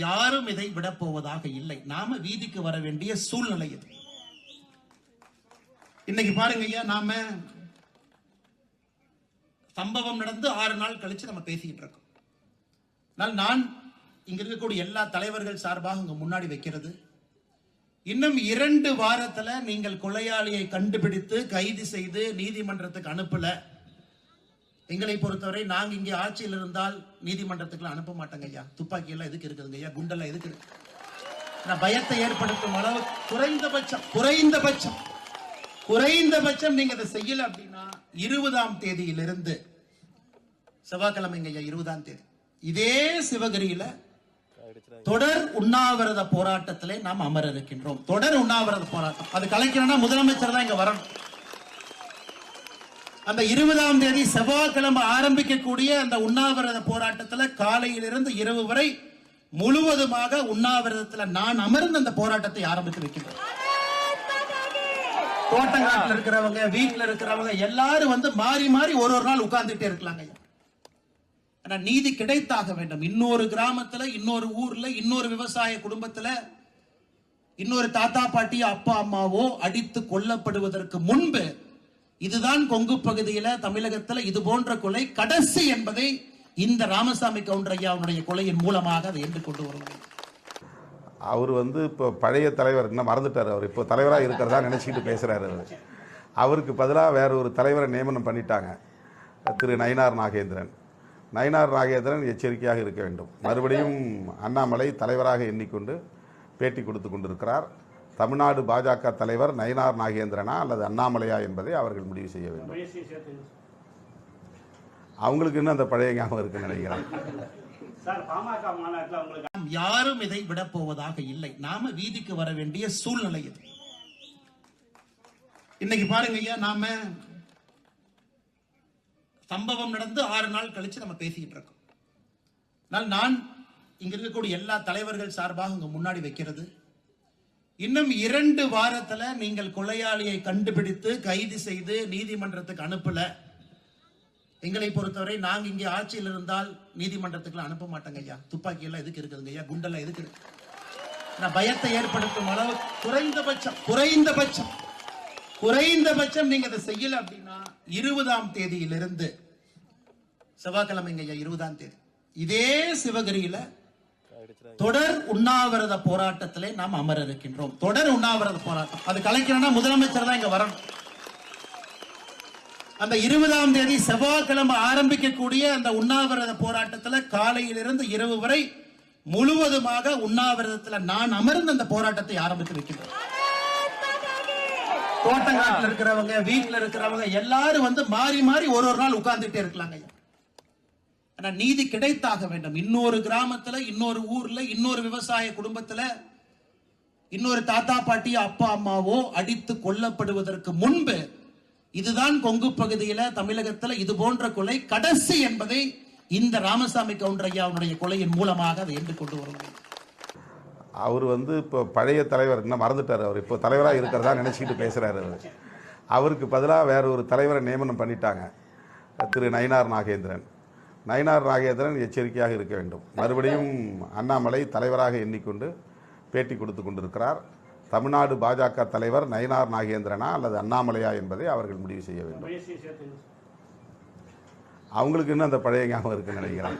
யாரும் இதை விடப் போவதாக இல்லை. நாம வீதிக்கு வர வேண்டிய சூழ்நிலை இது. இன்னைக்கு பாருங்க ஐயா, நாம சம்பவம் நடந்து 6 நாள் கழிச்சு நம்ம பேசிக்கிட்டு இருக்கோம். நான் இங்க இருக்கக்கூடிய எல்லா தலைவர்கள் சார்பாக உங்க முன்னாடி வைக்கிறது, இன்னும் 2 வாரத்துல நீங்கள் கொலையாளியை கண்டுபிடித்து கைது செய்து நீதிமன்றத்துக்கு அனுப்பல. எங்களை பொறுத்தவரை நாங்க இங்கே ஆட்சியில் இருந்தால் நீதிமன்றத்துக்கு அனுப்ப மாட்டாங்க ஐயா. துப்பாக்கி எல்லாம் எதுக்கு இருக்குதுங்க ஐயா, குண்டெல்லாம் எதுக்கு இருக்கு? பயத்தை ஏற்படுத்தும் அளவு குறைந்தபட்சம் நீங்க அதை செய்யல அப்படின்னா 20ஆம் தேதியிலிருந்து செவ்வாய்க்கிழமைங்க ஐயா, 20ஆம் தேதி இதே சிவகிரியில தொடர் உண்ணாவிரத போராட்டத்திலே நாம் அமர இருக்கின்றோம். தொடர் உண்ணாவிரத போராட்டம் அது கலைக்கணும்னா முதலமைச்சர் தான் இங்க வரணும். அந்த 20ஆம் தேதி செவ்வாய்க்கிழமை ஆரம்பிக்கக்கூடிய அந்த உண்ணாவிரத போராட்டத்தில் காலையிலிருந்து இரவு வரை முழுவதுமாக உண்ணாவிரதத்தில் நான் அமர்ந்து அந்த போராட்டத்தை ஆரம்பித்து வைக்கின்றோம். தோட்டங்காட்டில் இருக்கிறவங்க, வீட்டில் இருக்கிறவங்க எல்லாரும் மாறி மாறி ஒரு நாள் உட்கார்ந்துட்டே இருக்கலாங்க. ஆனா நீதி கிடைத்தாக வேண்டும். இன்னொரு கிராமத்துல, இன்னொரு ஊர்ல, இன்னொரு விவசாய குடும்பத்துல இன்னொரு தாத்தா பாட்டி அப்பா அம்மாவோ அடித்து கொல்லப்படுவதற்கு முன்பு இதுதான் கொங்கு பகுதியில தமிழகத்தில் இது போன்ற கொலை கடைசி என்பதை இந்த ராமசாமி கவுண்டர் ஐயாவுடைய கொலையின் மூலமாக அதை என்று கொண்டு வருவாங்க. அவர் இப்போ பழைய தலைவர் இன்னும் மறந்துட்டார். அவர் இப்போ தலைவராக இருக்கிறதா நினைச்சிட்டு பேசுறாரு. அவருக்கு பதிலாக வேற ஒரு தலைவரை நியமனம் பண்ணிட்டாங்க, திரு நயினார் நாகேந்திரன் எச்சரிக்கையாக இருக்க வேண்டும். மறுபடியும் அண்ணாமலை தலைவராக எண்ணிக்கொண்டு பேட்டி கொடுத்து கொண்டிருக்கிறார். தமிழ்நாடு பாஜக தலைவர் நயினார் நாகேந்திரனா அல்லது அண்ணாமலையா என்பதை அவர்கள் முடிவு செய்ய வேண்டும். அவங்களுக்கு இன்னும் அந்த பழைய ஞாபகம் இருக்குன்னு நினைக்கிறேன். யாரும் இதை விடப் போவதாக இல்லை. நாம வீதிக்கு வர வேண்டிய சூழ்நிலை இது. இன்னைக்கு பாருங்க ஐயா, நாம சம்பவம் நடந்து 6 நாள் கழிச்சு நம்ம பேசிக்கிட்டு இருக்கோம். நான் இங்க இருக்கக்கூடிய எல்லா தலைவர்கள் சார்பாக உங்க முன்னாடி வைக்கிறது, இன்னும் 2 வாரத்துல நீங்கள் கொலையாளியை கண்டுபிடித்து கைது செய்து நீதிமன்றத்துக்கு அனுப்பல. எங்களை பொறுத்தவரை நாங்க இங்கே ஆட்சியில் இருந்தால் நீதிமன்றத்துக்கு அனுப்ப மாட்டாங்க ஐயா. துப்பாக்கி எல்லாம் எதுக்கு இருக்குதுங்க ஐயா, குண்டெல்லாம் எதுக்கு இருக்கு? பயத்தை ஏற்படுத்தும் அளவு குறைந்தபட்சம் நீங்க அதை செய்யல அப்படின்னா 20ஆம் தேதியிலிருந்து செவ்வாய்க்கிழமைங்க ஐயா, 20ஆம் தேதி இதே சிவகிரியில தொடர் உண்ணாவிரத போராட்டத்திலே நாம் அமர இருக்கின்றோம். தொடர் உண்ணாவிரத போராட்டம் அது கலைக்கணும்னா முதலமைச்சர் தான் இங்க வரணும். அந்த 20ஆம் தேதி செவ்வாய்க்கிழமை ஆரம்பிக்கக்கூடிய அந்த உண்ணாவிரத போராட்டத்தில் காலையிலிருந்து இரவு வரை முழுவதுமாக உண்ணாவிரதத்தில் நான் அமர்ந்து அந்த போராட்டத்தை ஆரம்பித்து வைக்கின்றோம். தோட்டங்காட்டில் இருக்கிறவங்க, வீட்டில் இருக்கிறவங்க எல்லாரும் மாறி மாறி ஒரு நாள் உட்கார்ந்துட்டே இருக்கலாங்க. ஆனா நீதி கிடைத்தாக வேண்டும். இன்னொரு கிராமத்துல, இன்னொரு ஊர்ல, இன்னொரு விவசாய குடும்பத்துல இன்னொரு தாத்தா பாட்டி அப்பா அம்மாவோ அடித்து கொல்லப்படுவதற்கு முன்பு இதுதான் கொங்கு பகுதியில தமிழகத்தில் இது போன்ற கொலை கடைசி என்பதை இந்த ராமசாமி கவுண்டர் ஐயாவுடைய கொலையின் மூலமாக அதை என்று கொண்டு வருவாங்க. அவர் இப்போ பழைய தலைவர் இன்னும் மறந்துட்டார். அவர் இப்போ தலைவராக இருக்கிறதா நினைச்சிட்டு பேசுறாரு. அவருக்கு பதிலாக வேற ஒரு தலைவரை நியமனம் பண்ணிட்டாங்க, திரு நயினார் நாகேந்திரன் எச்சரிக்கையாக இருக்க வேண்டும். மறுபடியும் அண்ணாமலை தலைவராக எண்ணிக்கொண்டு பேட்டி கொடுத்து கொண்டிருக்கிறார். தமிழ்நாடு பாஜக தலைவர் நயினார் நாகேந்திரனா அல்லது அண்ணாமலையா என்பதை அவர்கள் முடிவு செய்ய வேண்டும். அவங்களுக்கு இன்னும் அந்த பழைய ஞாபகம் இருக்குன்னு நினைக்கிறேன்.